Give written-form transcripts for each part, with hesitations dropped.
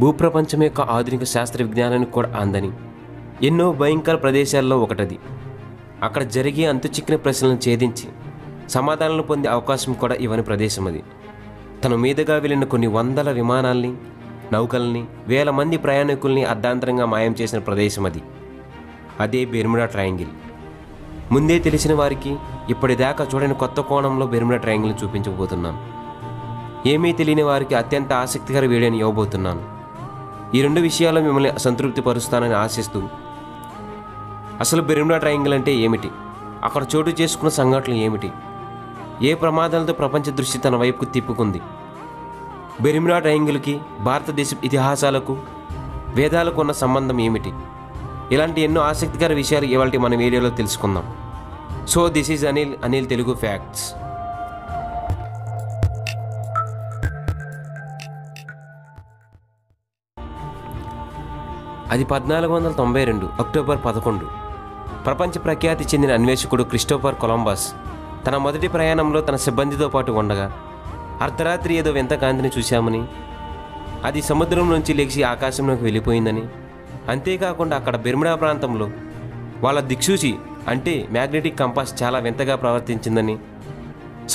భూప్రపంచం యొక్క ఆధునిక శాస్త్ర విజ్ఞానానికి కూడా అందని ఎన్నో భయంకర ప్రదేశాల్లో ఒకటది. అక్కడ జరిగే అంతుచిక్కిన ప్రశ్నలను ఛేదించి సమాధానాలను పొందే అవకాశం కూడా ఇవ్వని ప్రదేశం అది. తన మీదుగా వెళ్ళిన కొన్ని వందల విమానాల్ని, నౌకల్ని, వేల మంది ప్రయాణికుల్ని అర్ధాంతరంగా మాయం చేసిన ప్రదేశం అది. అదే బెర్ముడా ట్రయాంగిల్. ముందే తెలిసిన వారికి ఇప్పటిదాకా చూడని కొత్త కోణంలో బెర్ముడా ట్రయాంగిల్ని చూపించబోతున్నాను. ఏమీ తెలియని వారికి అత్యంత ఆసక్తికర వీడియోని ఇవ్వబోతున్నాను. ఈ రెండు విషయాల్లో మిమ్మల్ని సంతృప్తి పరుస్తానని ఆశిస్తూ, అసలు బెర్ముడా ట్రయాంగిల్ అంటే ఏమిటి, అక్కడ చోటు చేసుకున్న సంఘటనలు ఏమిటి, ఏ ప్రమాదాలతో ప్రపంచ దృష్టి తన వైపుకు తిప్పుకుంది, బెర్ముడా ట్రయాంగిల్కి భారతదేశ ఇతిహాసాలకు, వేదాలకు ఉన్న సంబంధం ఏమిటి, ఇలాంటి ఎన్నో ఆసక్తికర విషయాలు ఇవాళ మన వీడియోలో తెలుసుకుందాం. So this is Anil Telugu facts. అది 1492 అక్టోబర్ 11. ప్రపంచ ప్రఖ్యాతి చెందిన అన్వేషకుడు క్రిస్టోఫర్ కొలంబస్ తన మొదటి ప్రయాణంలో తన సిబ్బందితో పాటు ఉండగా అర్ధరాత్రి ఏదో వింత కాంతిని చూశామని, అది సముద్రం నుంచి లేచి ఆకాశంలోకి వెళ్ళిపోయిందని, అంతేకాకుండా అక్కడ బెర్ముడా ప్రాంతంలో వాళ్ళ దిక్సూచి అంటే మ్యాగ్నెటిక్ కంపాస్ చాలా వింతగా ప్రవర్తించిందని,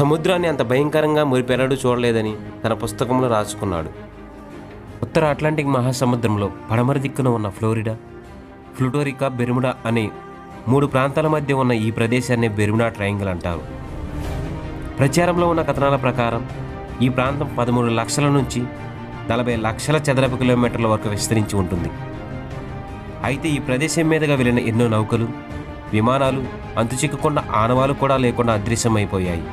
సముద్రాన్ని అంత భయంకరంగా మురిపెన్నడూ చూడలేదని తన పుస్తకంలో రాసుకున్నాడు. ఉత్తర అట్లాంటిక్ మహాసముద్రంలో పడమర దిక్కున ఉన్న ఫ్లోరిడా, ప్లూటోరికా, బెర్ముడా అనే 3 ప్రాంతాల మధ్య ఉన్న ఈ ప్రదేశాన్ని బెర్ముడా ట్రయాంగిల్ అంటారు. ప్రచారంలో ఉన్న కథనాల ప్రకారం ఈ ప్రాంతం 13 లక్షల నుంచి 40 లక్షల చదరపు కిలోమీటర్ల వరకు విస్తరించి ఉంటుంది. అయితే ఈ ప్రదేశం మీదుగా వెళ్ళిన ఎన్నో నౌకలు, విమానాలు అంతుచిక్కకుండా ఆనవాలు కూడా లేకుండా అదృశ్యమైపోయాయి.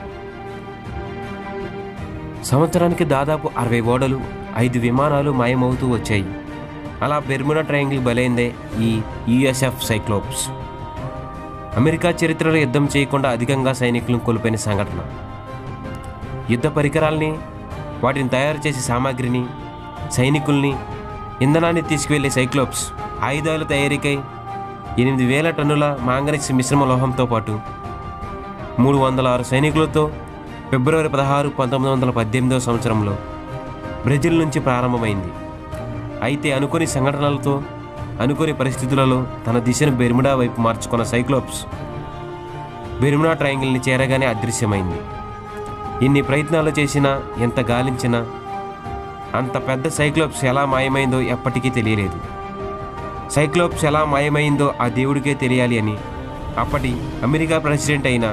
సంవత్సరానికి దాదాపు 60 ఓడలు, 5 విమానాలు మాయమవుతూ వచ్చాయి. అలా బెర్ముడా ట్రయాంగిల్ బలైందే ఈ యుఎస్ఎఫ్ సైక్లోప్స్. అమెరికా చరిత్రలో యుద్ధం చేయకుండా అధికంగా సైనికులను కోల్పోయిన సంఘటన. యుద్ధ పరికరాల్ని, వాటిని తయారు చేసే సామాగ్రిని, సైనికుల్ని, ఇంధనాన్ని తీసుకువెళ్లే సైక్లోప్స్ ఆయుధాలు తయారీకై 8,000 టన్నుల మాంగనీస్ మిశ్రమ లోహంతో పాటు 306 సైనికులతో ఫిబ్రవరి 16, 1918 సంవత్సరంలో బ్రెజిల్ నుంచి ప్రారంభమైంది. అయితే అనుకోని సంఘటనలతో, అనుకోని పరిస్థితులలో తన దిశను బెర్ముడా వైపు మార్చుకున్న సైక్లోప్స్ బెర్ముడా ట్రయాంగిల్ని చేరగానే అదృశ్యమైంది. ఇన్ని ప్రయత్నాలు చేసినా, ఎంత గాలించినా అంత పెద్ద సైక్లోప్స్ ఎలా మాయమైందో ఎప్పటికీ తెలియలేదు. సైక్లోప్స్ ఎలా మాయమైందో ఆ దేవుడికే తెలియాలి అని అప్పటి అమెరికా ప్రెసిడెంట్ అయిన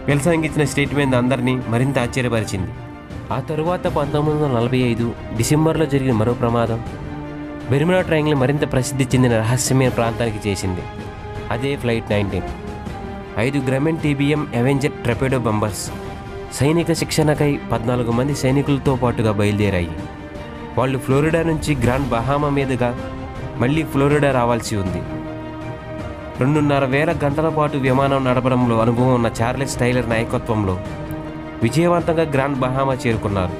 విల్సన్ ఇచ్చిన స్టేట్మెంట్ అందరినీ మరింత ఆశ్చర్యపరిచింది. ఆ తరువాత 1945 డిసెంబర్లో జరిగిన మరో ప్రమాదం బెర్ముడా ట్రయాంగిల్ మరింత ప్రసిద్ధి చెందిన రహస్యమైన ప్రాంతానికి చేసింది. అదే ఫ్లైట్ 19. 5 గ్రమెన్ TBM అవెంజర్ ట్రపెడో బంబర్స్ సైనిక శిక్షణకై 14 మంది సైనికులతో పాటుగా బయలుదేరాయి. వాళ్ళు ఫ్లోరిడా నుంచి గ్రాండ్ బహామా మీదుగా మళ్ళీ ఫ్లోరిడా రావాల్సి ఉంది. 2,500 గంటల పాటు విమానం నడపడంలో అనుభవం ఉన్న చార్లెస్ టైలర్ నాయకత్వంలో విజయవంతంగా గ్రాండ్ బహామా చేరుకున్నారు.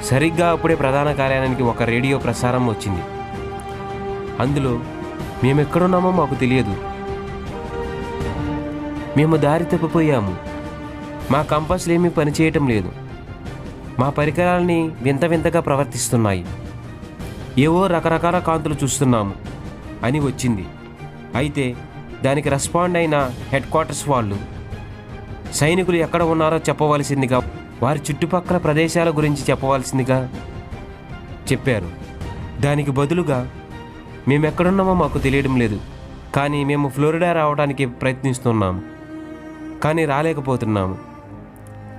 సరిగ్గా అప్పుడే ప్రధాన కార్యాలయానికి ఒక రేడియో ప్రసారం వచ్చింది. అందులో, మేమెక్కడున్నామో మాకు తెలియదు, మేము దారి తప్పిపోయాము, మా కంపాస్లు ఏమీ పనిచేయటం లేదు, మా పరికరాలని వింత వింతగా ప్రవర్తిస్తున్నాయి, ఏవో రకరకాల కాంతులు చూస్తున్నాము అని వచ్చింది. అయితే దానికి రెస్పాండ్ అయిన హెడ్ క్వార్టర్స్ వాళ్ళు సైనికులు ఎక్కడ ఉన్నారో చెప్పవలసిందిగా, వారి చుట్టుపక్కల ప్రదేశాల గురించి చెప్పవలసిందిగా చెప్పారు. దానికి బదులుగా, మేమెక్కడున్నామో మాకు తెలియడం లేదు, కానీ మేము ఫ్లోరిడా రావడానికి ప్రయత్నిస్తున్నాము, కానీ రాలేకపోతున్నాము,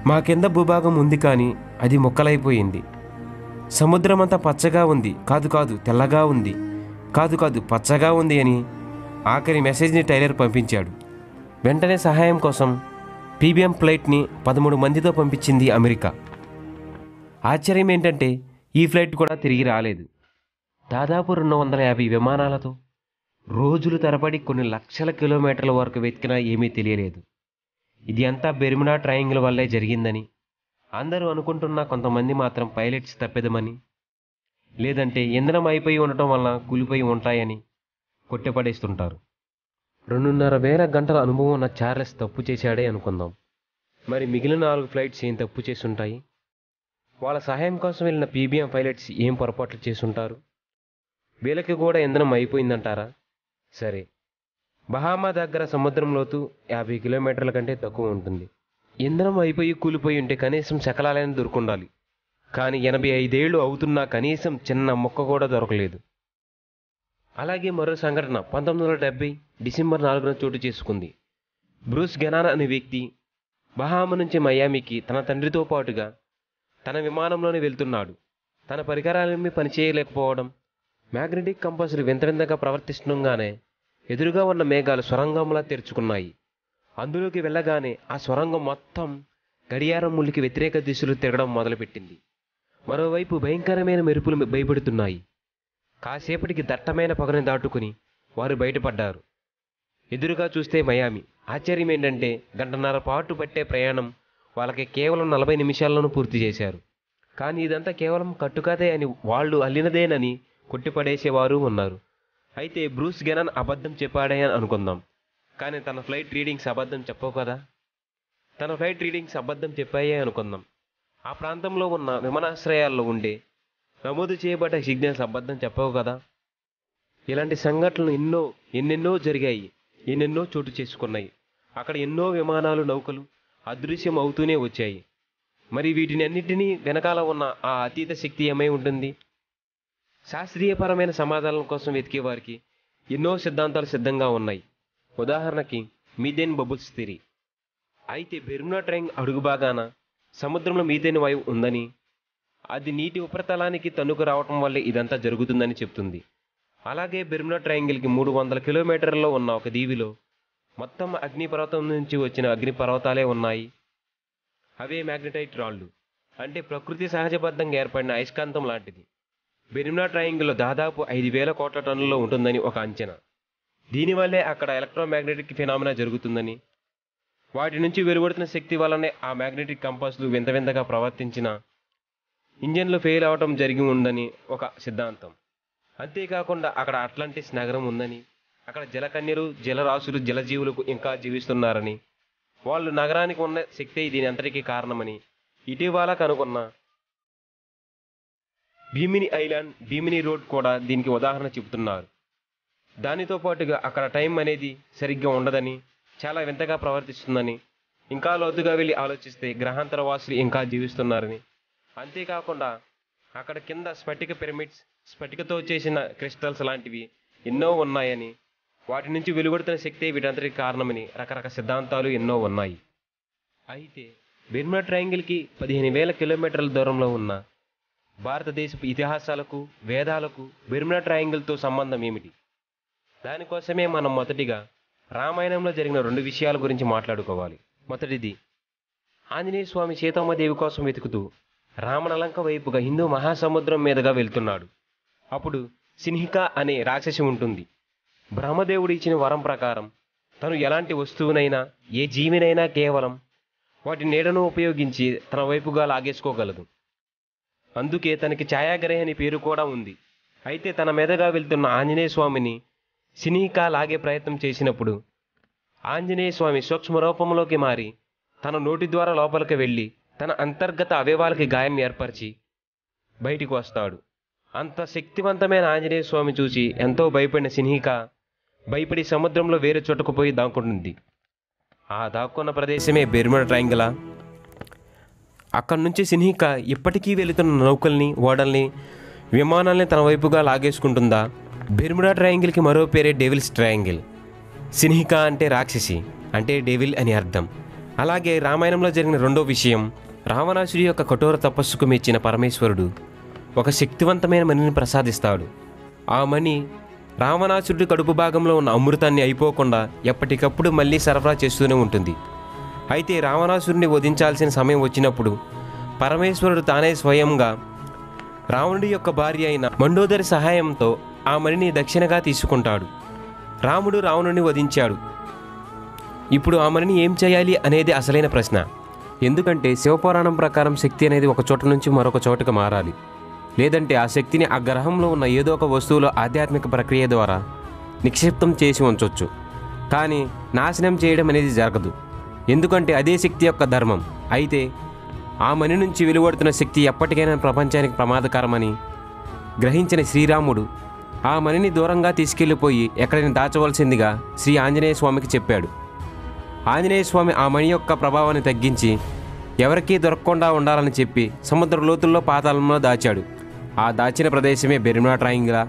మా కింద భూభాగం ఉంది కానీ అది ముక్కలైపోయింది, సముద్రం అంతా పచ్చగా ఉంది, కాదు తెల్లగా ఉంది, కాదు పచ్చగా ఉంది అని ఆఖరి మెసేజ్ని టైలర్ పంపించాడు. వెంటనే సహాయం కోసం PBM ఫ్లైట్ని 13 మందితో పంపించింది అమెరికా. ఆశ్చర్యం ఏంటంటే ఈ ఫ్లైట్ కూడా తిరిగి రాలేదు. దాదాపు 250 విమానాలతో రోజులు తరబడి కొన్ని లక్షల కిలోమీటర్ల వరకు వెతికినా ఏమీ తెలియలేదు. ఇది అంతా బెర్ముడా ట్రయాంగిల్ వల్లే జరిగిందని అందరూ అనుకుంటున్నా, కొంతమంది మాత్రం పైలట్స్ తప్పెదమని, లేదంటే ఇంధనం అయిపోయి ఉండటం వలన కూలిపోయి ఉంటాయని కొట్టెపడేస్తుంటారు. 2,500 గంటల అనుభవం ఉన్న చార్లెస్ తప్పు చేశాడే అనుకుందాం. మరి మిగిలిన 4 ఫ్లైట్స్ ఏం తప్పు చేసి ఉంటాయి? వాళ్ళ సహాయం కోసం వెళ్ళిన పీబీఎం పైలట్స్ ఏం పొరపాట్లు చేసుంటారు? వీళ్ళకి కూడా ఇంధనం అయిపోయిందంటారా? సరే, బహామా దగ్గర సముద్రం లోతు 50 కిలోమీటర్ల కంటే తక్కువ ఉంటుంది. ఇంధనం అయిపోయి కూలిపోయి ఉంటే కనీసం శకలాలైన దొరుకుండాలి. కానీ 85 ఏళ్ళు అవుతున్నా కనీసం చిన్న మొక్క కూడా దొరకలేదు. అలాగే మరో సంఘటన 1970 డిసెంబర్ 4న చోటు చేసుకుంది. బ్రూస్ గెనాన్ అనే వ్యక్తి బహామా నుంచి మయామికి తన తండ్రితో పాటుగా తన విమానంలోనే వెళ్తున్నాడు. తన పరికరాలేమీ పనిచేయలేకపోవడం, మ్యాగ్నెటిక్ కంపస్లు వింత వింతగా ప్రవర్తిస్తుండగానే ఎదురుగా ఉన్న మేఘాలు సొరంగంలా తెరుచుకున్నాయి. అందులోకి వెళ్ళగానే ఆ సొరంగం మొత్తం గడియారం ముళ్ళకి వ్యతిరేక దిశలో తిరగడం మొదలుపెట్టింది. మరోవైపు భయంకరమైన మెరుపులు భయపడుతున్నాయి. కాసేపటికి దట్టమైన పొగని దాటుకుని వారు బయటపడ్డారు. ఎదురుగా చూస్తే మయామి. ఆశ్చర్యం ఏంటంటే 1.5 గంటల పాటు పట్టే ప్రయాణం వాళ్ళకి కేవలం 40 నిమిషాల్లోనూ పూర్తి చేశారు. కానీ ఇదంతా కేవలం కట్టుకథే అని, వాళ్ళు అల్లినదేనని కొట్టిపడేసేవారు ఉన్నారు. అయితే బ్రూస్ గెనాన్ అబద్ధం చెప్పాడే అని అనుకుందాం. కానీ తన ఫ్లైట్ రీడింగ్స్ అబద్ధం చెప్పవు కదా. తన ఫ్లైట్ రీడింగ్స్ అబద్ధం చెప్పాయే అనుకుందాం. ఆ ప్రాంతంలో ఉన్న విమానాశ్రయాల్లో ఉండే నమోదు చేయబడ్డ సిగ్నల్స్ అబద్ధం చెప్పవు కదా. ఇలాంటి సంఘటనలు ఎన్నెన్నో జరిగాయి, ఎన్నెన్నో చోటు చేసుకున్నాయి. అక్కడ ఎన్నో విమానాలు, నౌకలు అదృశ్యం అవుతూనే వచ్చాయి. మరి వీటిని అన్నిటినీ వెనకాల ఉన్న ఆ అతీత శక్తి ఏమై ఉంటుంది? శాస్త్రీయపరమైన సమాధానం కోసం వెతికే వారికి ఎన్నో సిద్ధాంతాలు సిద్ధంగా ఉన్నాయి. ఉదాహరణకి మీథేన్ బబుల్స్ థియరీ. అయితే బెర్ముడా ట్రయాంగిల్ అడుగు భాగాన సముద్రంలో మీథేన్ వాయువు ఉందని, అది నీటి ఉపరితలానికి తన్నుకు రావటం వల్లే ఇదంతా జరుగుతుందని చెప్తుంది. అలాగే బెర్ముడా ట్రయాంగిల్కి 300 కిలోమీటర్లలో ఉన్న ఒక దీవిలో మొత్తం అగ్నిపర్వతం నుంచి వచ్చిన అగ్నిపర్వతాలే ఉన్నాయి. అవే మ్యాగ్నెటైట్ రాళ్ళు, అంటే ప్రకృతి సహజబద్ధంగా ఏర్పడిన అయస్కాంతం లాంటిది. బెర్ముడా ట్రయాంగిల్లో దాదాపు 5,000 కోట్ల టన్నుల్లో ఉంటుందని ఒక అంచనా. దీనివల్లే అక్కడ ఎలక్ట్రోమాగ్నెటిక్ ఫినామినా జరుగుతుందని, వాటి నుంచి వెలువడుతున్న శక్తి వల్లనే ఆ మ్యాగ్నెటిక్ కంపాస్లు వింత వింతగా ప్రవర్తించిన ఇంజన్లు ఫెయిల్ అవటం జరిగి ఉందని ఒక సిద్ధాంతం. అంతేకాకుండా అక్కడ అట్లాంటిస్ నగరం ఉందని, అక్కడ జలకన్యలు, జలరాశులు, జలజీవులకు ఇంకా జీవిస్తున్నారని, వాళ్ళు నగరానికి ఉన్న శక్తి దీని అంతటికీ కారణమని ఇటీవల కనుగొన్న భీమిని ఐలాండ్, భీమిని రోడ్ కూడా దీనికి ఉదాహరణ చెబుతున్నారు. దానితో పాటుగా అక్కడ టైం అనేది సరిగ్గా ఉండదని, చాలా వింతగా ప్రవర్తిస్తుందని, ఇంకా లోతుగా వెళ్ళి ఆలోచిస్తే గ్రహాంతర వాసులు ఇంకా జీవిస్తున్నారని, అంతేకాకుండా అక్కడ కింద స్ఫటిక పిరమిడ్స్, స్ఫటికతో చేసిన క్రిస్టల్స్ లాంటివి ఎన్నో ఉన్నాయని, వాటి నుంచి వెలువడుతున్న శక్తి వీటంతటికి కారణమని రకరకాల సిద్ధాంతాలు ఎన్నో ఉన్నాయి. అయితే బెర్ముడా ట్రయాంగిల్కి 15,000 కిలోమీటర్ల దూరంలో ఉన్న భారతదేశపు ఇతిహాసాలకు, వేదాలకు బెర్ముడా ట్రయాంగిల్తో సంబంధం ఏమిటి? దానికోసమే మనం మొదటిగా రామాయణంలో జరిగిన 2 విషయాల గురించి మాట్లాడుకోవాలి. మొదటిది, ఆంజనేయ స్వామి సీతమ్మదేవి కోసం వెతుకుతూ రామనలంక వైపుగా హిందూ మహాసముద్రం మీదుగా వెళ్తున్నాడు. అప్పుడు సిన్హిక అనే రాక్షసి ఉంటుంది. బ్రహ్మదేవుడు ఇచ్చిన వరం ప్రకారం తను ఎలాంటి వస్తువునైనా, ఏ జీవినైనా కేవలం వాటి నీడను ఉపయోగించి తన వైపుగా లాగేసుకోగలదు. అందుకే తనకి ఛాయాగ్రహి అనే పేరు కూడా ఉంది. అయితే తన మీదుగా వెళ్తున్న ఆంజనేయ స్వామిని సిన్హిక లాగే ప్రయత్నం చేసినప్పుడు ఆంజనేయ స్వామి సూక్ష్మ రూపంలోకి మారి తన నోటి ద్వారా లోపలికి వెళ్ళి తన అంతర్గత అవయవాలకి గాయం ఏర్పరిచి బయటికి వస్తాడు. అంత శక్తివంతమైన ఆంజనేయ స్వామి చూసి ఎంతో భయపడిన సిన్హిక భయపడి సముద్రంలో వేరే చోటుకు పోయి దాక్కుంటుంది. ఆ దాక్కున్న ప్రదేశమే బెర్ముడా ట్రయాంగిల్. అక్కడి నుంచి సిన్హిక ఇప్పటికీ వెళుతున్న నౌకల్ని, ఓడల్ని, విమానాల్ని తన వైపుగా లాగేసుకుంటుందా? బెర్ముడా ట్రయాంగిల్కి మరో పేరే డెవిల్స్ ట్రయాంగిల్. సిన్హిక అంటే రాక్షసి, అంటే డెవిల్ అని అర్థం. అలాగే రామాయణంలో జరిగిన 2వ విషయం, రావణాసుడి యొక్క కఠోర తపస్సుకు మెచ్చిన పరమేశ్వరుడు ఒక శక్తివంతమైన మణిని ప్రసాదిస్తాడు. ఆ మణి రావణాసుడి కడుపు భాగంలో ఉన్న అమృతాన్ని అయిపోకుండా ఎప్పటికప్పుడు మళ్ళీ సరఫరా చేస్తూనే ఉంటుంది. అయితే రావణాసుడిని వధించాల్సిన సమయం వచ్చినప్పుడు పరమేశ్వరుడు తానే స్వయంగా రావణుడి యొక్క భార్య అయిన మండోదరి సహాయంతో ఆ మణిని దక్షిణగా తీసుకుంటాడు. రాముడు రావణుడిని వధించాడు. ఇప్పుడు ఆ మణిని ఏం చేయాలి అనేది అసలైన ప్రశ్న. ఎందుకంటే శివపురాణం ప్రకారం శక్తి అనేది ఒక చోట నుంచి మరొక చోటుకు మారాలి. లేదంటే ఆ శక్తిని ఆ గ్రహంలో ఉన్న ఏదో ఒక వస్తువులో ఆధ్యాత్మిక ప్రక్రియ ద్వారా నిక్షిప్తం చేసి ఉంచవచ్చు. కానీ నాశనం చేయడం అనేది జరగదు, ఎందుకంటే అదే శక్తి యొక్క ధర్మం. అయితే ఆ మణి నుంచి వెలువడుతున్న శక్తి ఎప్పటికైనా ప్రపంచానికి ప్రమాదకరమని గ్రహించిన శ్రీరాముడు ఆ మణిని దూరంగా తీసుకెళ్లిపోయి ఎక్కడైనా దాచవలసిందిగా శ్రీ ఆంజనేయ స్వామికి చెప్పాడు. ఆంజనేయ స్వామి ఆ మణి యొక్క ప్రభావాన్ని తగ్గించి ఎవరికీ దొరకకుండా ఉండాలని చెప్పి సముద్ర లోతుల్లో పాతాళంలో దాచాడు. ఆ దాచిన ప్రదేశమే బెర్ముడా ట్రయాంగిల్.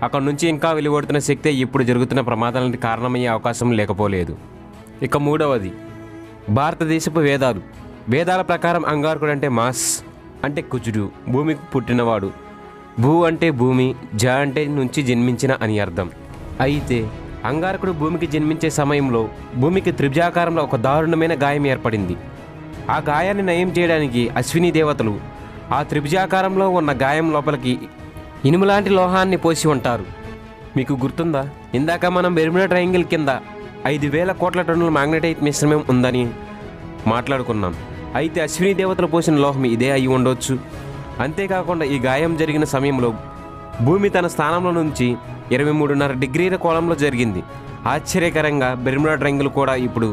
అక్కడ నుంచి ఇంకా వెలువడుతున్న శక్తి ఇప్పుడు జరుగుతున్న ప్రమాదానికి కారణమయ్యే అవకాశం లేకపోలేదు. ఇక మూడవది భారతదేశపు వేదాలు. వేదాల ప్రకారం అంగారకుడు అంటే మాస్ అంటే కుజుడు, భూమికి పుట్టినవాడు. భూ అంటే భూమి, జ అంటే నుంచి జన్మించిన అని అర్థం. అయితే అంగారకుడు భూమికి జన్మించే సమయంలో భూమికి త్రిభుజాకారంలో ఒక దారుణమైన గాయం ఏర్పడింది. ఆ గాయాన్ని నయం చేయడానికి అశ్విని దేవతలు ఆ త్రిభుజాకారంలో ఉన్న గాయం లోపలికి ఇనుములాంటి లోహాన్ని పోసి ఉంటారు. మీకు గుర్తుందా, ఇందాక మనం బెర్ముడా ట్రయాంగిల్ కింద 5,000 కోట్ల టన్నుల మ్యాగ్నెటైట్ మిశ్రమం ఉందని మాట్లాడుకున్నాం. అయితే అశ్విని దేవతలు పోసిన లోహం ఇదే అయి ఉండొచ్చు. అంతేకాకుండా ఈ గాయం జరిగిన సమయంలో భూమి తన స్థానంలో నుంచి 23.5 డిగ్రీల కోణంలో జరిగింది. ఆశ్చర్యకరంగా బెర్ముడా ట్రయాంగిల్ కూడా ఇప్పుడు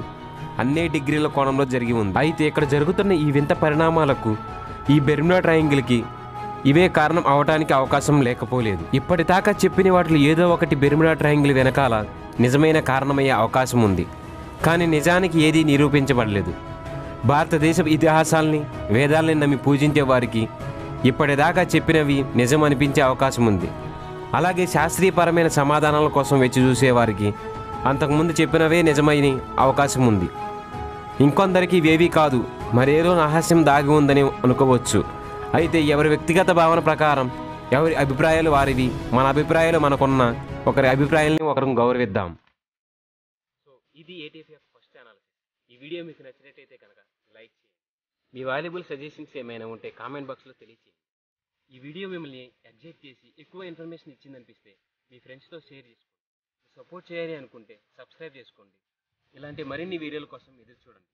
అన్ని డిగ్రీల కోణంలో జరిగి ఉంది. అయితే ఇక్కడ జరుగుతున్న ఈ వింత పరిణామాలకు ఈ బెర్ముడా ట్రయాంగిల్కి ఇవే కారణం అవడానికి అవకాశం లేకపోలేదు. ఇప్పటిదాకా చెప్పిన వాటిలో ఏదో ఒకటి బెర్ముడా ట్రయాంగిల్ వెనకాల నిజమైన కారణమయ్యే అవకాశం ఉంది. కానీ నిజానికి ఏదీ నిరూపించబడలేదు. భారతదేశ ఇతిహాసాల్ని, వేదాల్ని నమ్మి పూజించే వారికి ఇప్పటిదాకా చెప్పినవి నిజం అనిపించే అవకాశం ఉంది. అలాగే శాస్త్రీయపరమైన సమాధానాల కోసం వెచ్చి చూసేవారికి అంతకుముందు చెప్పినవే నిజమైన అవకాశం ఉంది. ఇంకొందరికి ఇవేవీ కాదు, మరేదో రహస్యం దాగి ఉందని అనుకోవచ్చు. అయితే ఎవరి వ్యక్తిగత భావన ప్రకారం ఎవరి అభిప్రాయాలు వారివి. మన అభిప్రాయాలు మనకున్న, ఒకరి అభిప్రాయాలని ఒకరు గౌరవిద్దాం. సో ఇది ఏటీఎఫ్ ఫస్ట్ అనాలిసిస్. ఈ వీడియో మీకు నచ్చినట్టయితే కనుక లైక్ చేయండి. మీ వాల్యుబుల్ సజెషన్స్ ఏమైనా ఉంటే కామెంట్ బాక్స్లో తెలియచేయండి. ఈ వీడియో మిమ్మల్ని ఎగ్జైట్ చేసి ఎక్కువ ఇన్ఫర్మేషన్ ఇచ్చిందనిపిస్తే మీ ఫ్రెండ్స్తో షేర్ చేసుకోండి. సపోర్ట్ చేయాలి అనుకుంటే సబ్స్క్రైబ్ చేసుకోండి. ఇలాంటి మరిన్ని వీడియోల కోసం ఎదురు చూడండి.